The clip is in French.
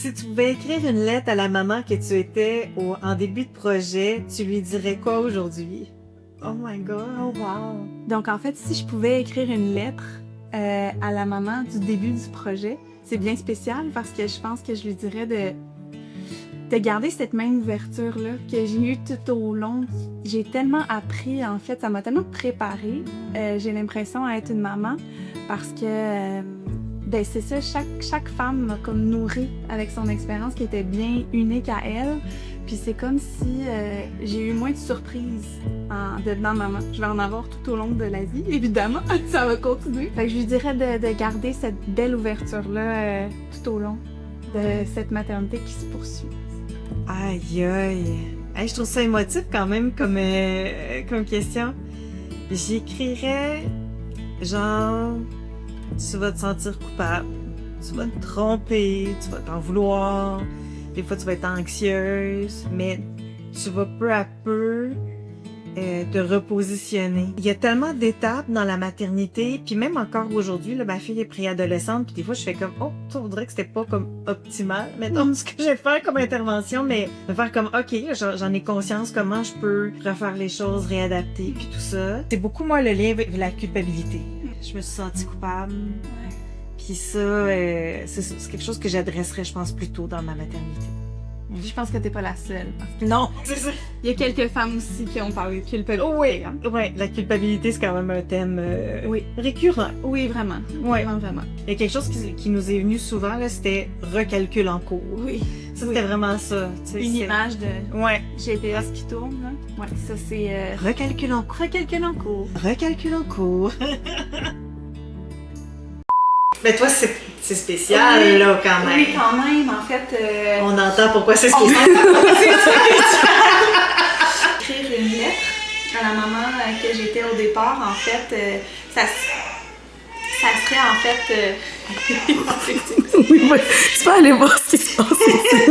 Si tu pouvais écrire une lettre à la maman que tu étais en début de projet, tu lui dirais quoi aujourd'hui? Oh my God, oh wow! Donc, en fait, si je pouvais écrire une lettre à la maman du début du projet, c'est bien spécial parce que je pense que je lui dirais de garder cette même ouverture-là que j'ai eue tout au long. J'ai tellement appris, en fait, ça m'a tellement préparée. J'ai l'impression à être une maman parce que, ben c'est ça, chaque femme m'a comme nourrie avec son expérience qui était bien unique à elle. Puis c'est comme si j'ai eu moins de surprises en devenant maman. Je vais en avoir tout au long de la vie, évidemment. Ça va continuer. Fait que je lui dirais de garder cette belle ouverture-là tout au long de cette maternité qui se poursuit. Aïe aïe! Hey, je trouve ça émotif quand même comme question. J'écrirais genre, tu vas te sentir coupable, tu vas te tromper, tu vas t'en vouloir, des fois tu vas être anxieuse, mais tu vas peu à peu te repositionner. Il y a tellement d'étapes dans la maternité, puis même encore aujourd'hui, là, ma fille est préadolescente, puis des fois je fais comme, oh, ça voudrait que c'était pas comme optimal, mettons ce que je vais faire comme intervention, mais me faire comme, ok, j'en ai conscience, comment je peux refaire les choses, réadapter, puis tout ça. C'est beaucoup moi le lien avec la culpabilité. Je me suis sentie coupable. Puis ça, c'est quelque chose que j'adresserais, je pense, plus tôt dans ma maternité. Je pense que t'es pas la seule. Parce que non, c'est ça. il y a quelques femmes aussi qui ont parlé de culpabilité. Oui, ouais, la culpabilité, c'est quand même un thème oui. récurrent. Oui, vraiment. Ouais. Vraiment. Il y a quelque chose qui nous est venu souvent, là, c'était recalcul en cours. Oui. Ça, c'était vraiment ça. Une image de ouais. GPS qui tourne, là. Ouais, ça c'est... Recalcul en cours. Recalcul en cours. Recalcul en cours. Mais toi, c'est spécial, oui, là, quand même. Oui, quand même, en fait... On entend pourquoi c'est spécial. Écrire une lettre à la maman que j'étais au départ, en fait, ça serait, en fait... Oui, tu peux aller voir ce qui se passe ici.